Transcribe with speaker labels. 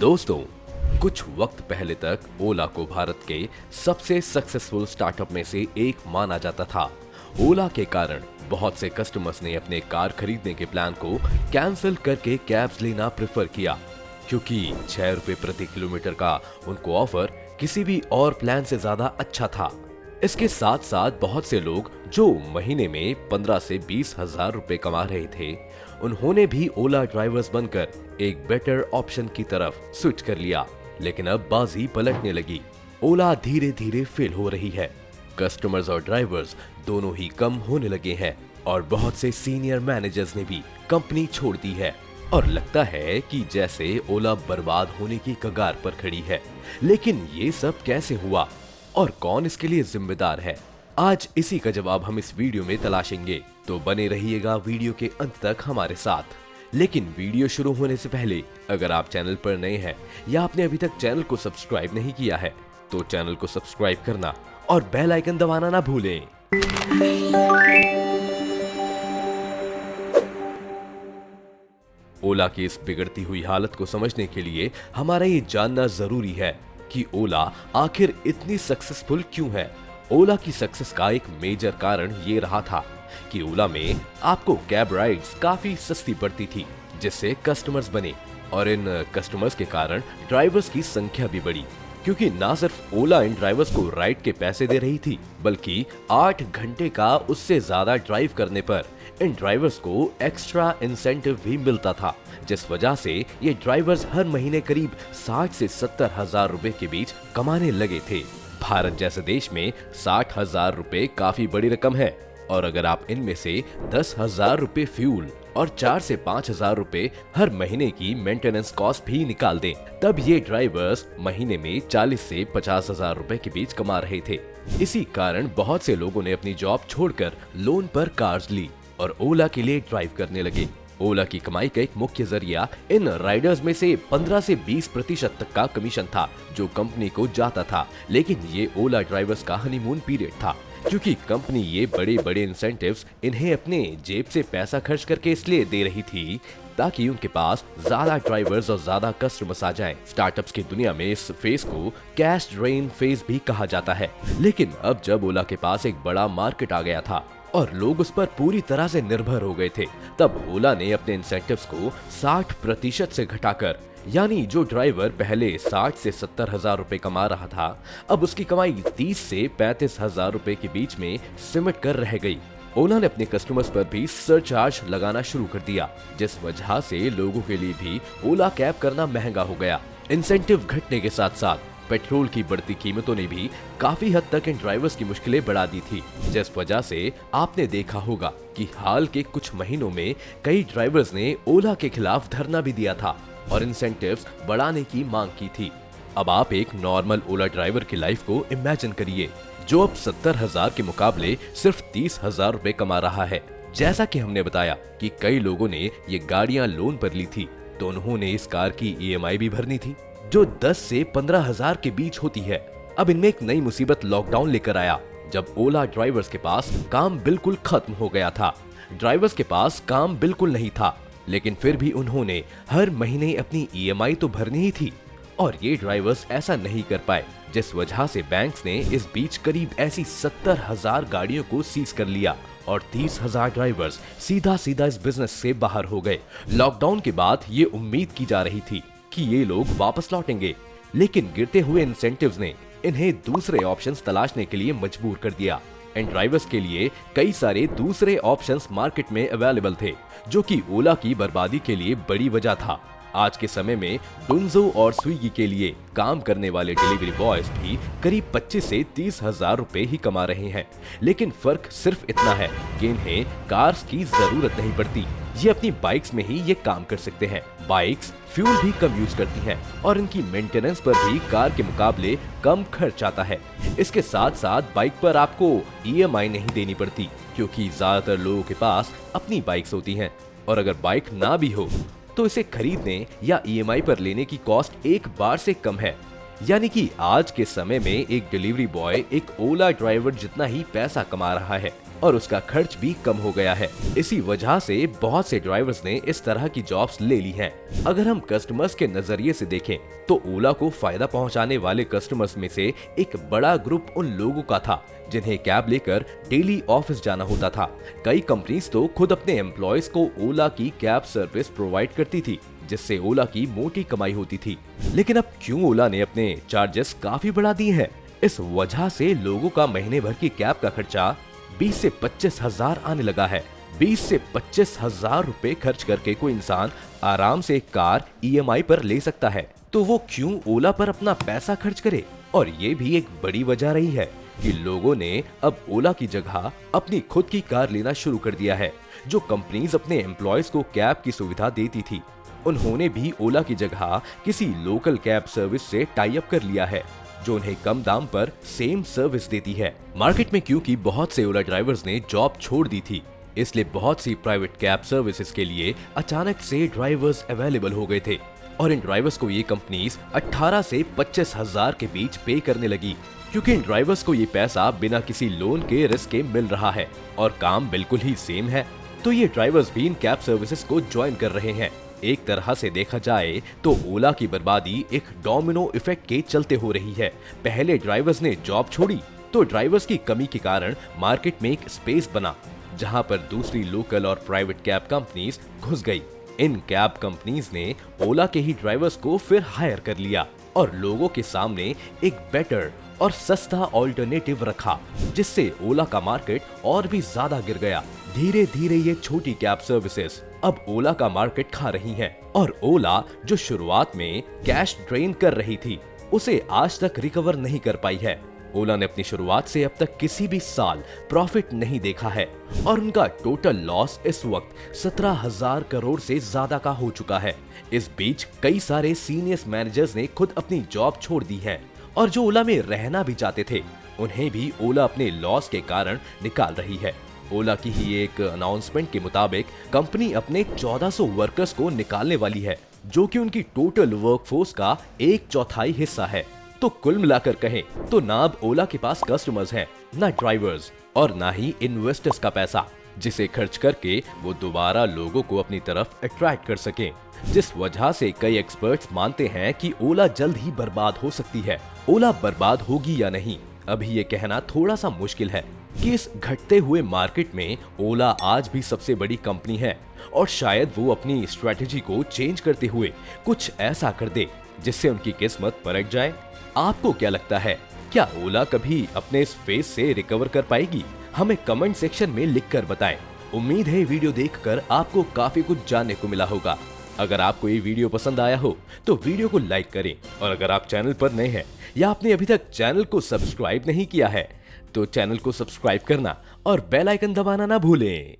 Speaker 1: दोस्तों, कुछ वक्त पहले तक ओला को भारत के सबसे सक्सेसफुल स्टार्टअप में से एक माना जाता था। ओला के कारण बहुत से कस्टमर्स ने अपने कार खरीदने के प्लान को कैंसिल करके कैब्स लेना प्रेफर किया, क्योंकि 6 रुपए प्रति किलोमीटर का उनको ऑफर किसी भी और प्लान से ज्यादा अच्छा था। इसके साथ साथ बहुत से लोग जो महीने में 15 से 20 हजार रुपए कमा रहे थे, उन्होंने भी ओला ड्राइवर्स बनकर एक बेटर ऑप्शन की तरफ स्विच कर लिया। लेकिन अब बाजी पलटने लगी। ओला धीरे धीरे फेल हो रही है। कस्टमर्स और ड्राइवर्स दोनों ही कम होने लगे हैं और बहुत से सीनियर मैनेजर्स ने भी कंपनी छोड़ दी है और लगता है कि जैसे ओला बर्बाद होने की कगार पर खड़ी है। लेकिन ये सब कैसे हुआ और कौन इसके लिए जिम्मेदार है? आज इसी का जवाब हम इस वीडियो में तलाशेंगे, तो बने रहिएगा वीडियो के अंत तक हमारे साथ। लेकिन वीडियो शुरू होने से पहले अगर आप चैनल पर नए हैं या आपने अभी तक चैनल को सब्सक्राइब नहीं किया है, तो चैनल को सब्सक्राइब करना और बेल आइकन दबाना ना भूलें। ओला की इस बिगड़ती हुई हालत को समझने के लिए हमारा ये जानना जरूरी है कि ओला आखिर इतनी सक्सेसफुल क्यों है। ओला की सक्सेस का एक मेजर कारण ये रहा था कि ओला में आपको कैब राइड्स काफी सस्ती पड़ती थी, जिससे कस्टमर्स बने और इन कस्टमर्स के कारण ड्राइवर्स की संख्या भी बढ़ी, क्योंकि ना सिर्फ ओला इन ड्राइवर्स को राइड के पैसे दे रही थी, बल्कि 8 घंटे का उससे ज्यादा ड्राइव करने पर इन ड्राइवर्स को एक्स्ट्रा इंसेंटिव भी मिलता था, जिस वजह से ये ड्राइवर्स हर महीने करीब 60 से 70 हजार रुपए के बीच कमाने लगे थे। भारत जैसे देश में 60 हजार रुपए काफी बड़ी रकम है, और अगर आप इनमें से 10 हजार रुपए फ्यूल और 4 से 5 हजार रुपए हर महीने की मेंटेनेंस कॉस्ट भी निकाल दें, तब ये ड्राइवर्स महीने में 40 से 50 हजार रुपए के बीच कमा रहे थे। इसी कारण बहुत से लोगों ने अपनी जॉब छोड़कर लोन पर कार्स ली और ओला के लिए ड्राइव करने लगे। ओला की कमाई का एक मुख्य जरिया इन राइडर्स में से 15 से 20% तक का कमीशन था, जो कंपनी को जाता था। लेकिन ये ओला ड्राइवर्स का हनीमून पीरियड था, क्योंकि कंपनी ये बड़े बड़े इंसेंटिव्स इन्हें अपने जेब से पैसा खर्च करके इसलिए दे रही थी ताकि उनके पास ज्यादा ड्राइवर्स और ज्यादा कस्टमर्स आ जाएं। स्टार्टअप्स की दुनिया में इस फेज को कैश ड्रेन फेज भी कहा जाता है। लेकिन अब जब ओला के पास एक बड़ा मार्केट आ गया था और लोग उस पर पूरी तरह से निर्भर हो गए थे, तब ओला ने अपने इंसेंटिव्स को 60% से घटाकर, यानी जो ड्राइवर पहले 60 से 70 हजार रुपए कमा रहा था, अब उसकी कमाई 30 से 35 हजार रुपए के बीच में सिमट कर रह गई। ओला ने अपने कस्टमर्स पर भी सरचार्ज लगाना शुरू कर दिया, जिस वजह से लोगों के लिए भी ओला कैब करना महंगा हो गया। इंसेंटिव घटने के साथ साथ पेट्रोल की बढ़ती कीमतों ने भी काफी हद तक इन ड्राइवर्स की मुश्किलें बढ़ा दी थी, जिस वजह से आपने देखा होगा कि हाल के कुछ महीनों में कई ड्राइवर्स ने ओला के खिलाफ धरना भी दिया था और इंसेंटिव्स बढ़ाने की मांग की थी। अब आप एक नॉर्मल ओला ड्राइवर की लाइफ को इमेजिन करिए, जो अब 70 हजार के मुकाबले सिर्फ 30 हजार रुपए कमा रहा है। जैसा कि हमने बताया कि कई लोगों ने ये गाड़ियां लोन पर ली थी, तो उन्होंने इस कार की EMI भी भरनी थी, जो 10 से 15 हजार के बीच होती है। अब इनमें एक नई मुसीबत लॉकडाउन लेकर आया, जब ओला ड्राइवर्स के पास काम बिल्कुल खत्म हो गया था। ड्राइवर्स के पास काम बिल्कुल नहीं था, लेकिन फिर भी उन्होंने हर महीने अपनी EMI तो भरनी ही थी, और ये ड्राइवर्स ऐसा नहीं कर पाए, जिस वजह से बैंक्स ने इस बीच करीब ऐसी 70 हजार गाड़ियों को सीज कर लिया और 30 हजार ड्राइवर्स सीधा सीधा इस बिजनेस से बाहर हो गए। लॉकडाउन के बाद ये उम्मीद की जा रही थी कि ये लोग वापस लौटेंगे, लेकिन गिरते हुए इंसेंटिव्स ने इन्हें दूसरे ऑप्शंस तलाशने के लिए मजबूर कर दिया। इन ड्राइवर्स के लिए कई सारे दूसरे ऑप्शंस मार्केट में अवेलेबल थे, जो कि ओला की बर्बादी के लिए बड़ी वजह था। आज के समय में डुंजो और स्विगी के लिए काम करने वाले डिलीवरी बॉयज भी करीब 25 से 30 हजार रुपए ही कमा रहे हैं। लेकिन फर्क सिर्फ इतना है कि इन्हें कार्स की जरूरत नहीं पड़ती, ये अपनी बाइक्स में ही ये काम कर सकते हैं। बाइक्स फ्यूल भी कम यूज करती हैं और इनकी मेंटेनेंस पर भी कार के मुकाबले कम खर्च आता है। इसके साथ साथ बाइक पर आपको EMI नहीं देनी पड़ती, क्योंकि ज्यादातर लोगों के पास अपनी बाइक्स होती हैं, और अगर बाइक ना भी हो तो इसे खरीदने या EMI पर लेने की कॉस्ट एक बार से कम है। यानी कि आज के समय में एक डिलीवरी बॉय एक ओला ड्राइवर जितना ही पैसा कमा रहा है और उसका खर्च भी कम हो गया है। इसी वजह से बहुत से ड्राइवर्स ने इस तरह की जॉब्स ले ली हैं। अगर हम कस्टमर्स के नजरिए से देखें तो ओला को फायदा पहुंचाने वाले कस्टमर्स में से एक बड़ा ग्रुप उन लोगों का था जिन्हें कैब लेकर डेली ऑफिस जाना होता था। कई कंपनीज तो खुद अपने एम्प्लॉयज को ओला की कैब सर्विस प्रोवाइड करती थी, जिससे ओला की मोटी कमाई होती थी। लेकिन अब क्यों ओला ने अपने चार्जेस काफी बढ़ा दिए हैं? इस वजह से लोगों का महीने भर की कैब का खर्चा 20 से 25 हजार आने लगा है। 20 से 25 हजार रुपए खर्च करके कोई इंसान आराम से एक कार EMI पर ले सकता है, तो वो क्यों ओला पर अपना पैसा खर्च करे? और ये भी एक बड़ी वजह रही है कि लोगों ने अब ओला की जगह अपनी खुद की कार लेना शुरू कर दिया है। जो कंपनीज अपने एम्प्लॉयज को कैब की सुविधा देती थी, उन्होंने भी ओला की जगह किसी लोकल कैब सर्विस से टाई अप कर लिया है, जो उन्हें कम दाम पर सेम सर्विस देती है। मार्केट में क्योंकि बहुत से ओला ड्राइवर्स ने जॉब छोड़ दी थी, इसलिए बहुत सी प्राइवेट कैब सर्विसेज के लिए अचानक से ड्राइवर्स अवेलेबल हो गए थे और इन ड्राइवर्स को ये कंपनीज 18 से 25 हजार के बीच पे करने लगी, क्योंकि इन ड्राइवर्स को ये पैसा बिना किसी लोन के रिस्क के मिल रहा है और काम बिल्कुल ही सेम है। तो ये ड्राइवर्स भी इन कैब सर्विसेज को ज्वाइन कर रहे हैं। एक तरह से देखा जाए तो ओला की बर्बादी एक डोमिनो इफेक्ट के चलते हो रही है। पहले ड्राइवर्स ने जॉब छोड़ी तो ड्राइवर्स की कमी के कारण मार्केट में एक स्पेस बना, जहां पर दूसरी लोकल और प्राइवेट कैब कंपनीज घुस गई। इन कैब कंपनीज ने ओला के ही ड्राइवर्स को फिर हायर कर लिया और लोगों के सामने एक बेटर और सस्ता ऑल्टरनेटिव रखा, जिससे ओला का मार्केट और भी ज्यादा गिर गया। धीरे धीरे ये छोटी कैब सर्विसेज अब ओला का मार्केट खा रही हैं और ओला जो शुरुआत में कैश ड्रेन कर रही थी, उसे आज तक रिकवर नहीं कर पाई है। ओला ने अपनी शुरुआत से अब तक किसी भी साल प्रॉफिट नहीं देखा है और उनका टोटल लॉस इस वक्त 17,000 करोड़ से ज्यादा का हो चुका है। इस बीच कई सारे सीनियर मैनेजर्स ने खुद अपनी जॉब छोड़ दी है और जो ओला में रहना भी चाहते थे, उन्हें भी ओला अपने लॉस के कारण निकाल रही है। ओला की ही एक अनाउंसमेंट के मुताबिक कंपनी अपने 1400 वर्कर्स को निकालने वाली है, जो कि उनकी टोटल वर्कफोर्स का 1/4 हिस्सा है। तो कुल मिलाकर कहें तो ना अब ओला के पास कस्टमर्स हैं, ना ड्राइवर्स और ना ही इन्वेस्टर्स का पैसा, जिसे खर्च करके वो दोबारा लोगों को अपनी तरफ अट्रैक्ट कर सकें। जिस वजह से कई एक्सपर्ट्स मानते हैं कि ओला जल्द ही बर्बाद हो सकती है। ओला बर्बाद होगी या नहीं, अभी ये कहना थोड़ा सा मुश्किल है कि इस घटते हुए मार्केट में ओला आज भी सबसे बड़ी कंपनी है और शायद वो अपनी स्ट्रेटेजी को चेंज करते हुए कुछ ऐसा कर दे जिससे उनकी किस्मत पलट जाए। आपको क्या लगता है, क्या ओला कभी अपने इस फेज से रिकवर कर पाएगी? हमें कमेंट सेक्शन में लिखकर बताएं। उम्मीद है वीडियो देखकर आपको काफी कुछ जानने को मिला होगा। अगर आपको ये वीडियो पसंद आया हो तो वीडियो को लाइक करें और अगर आप चैनल पर नए हैं या आपने अभी तक चैनल को सब्सक्राइब नहीं किया है तो चैनल को सब्सक्राइब करना और बेल आइकन दबाना ना भूलें।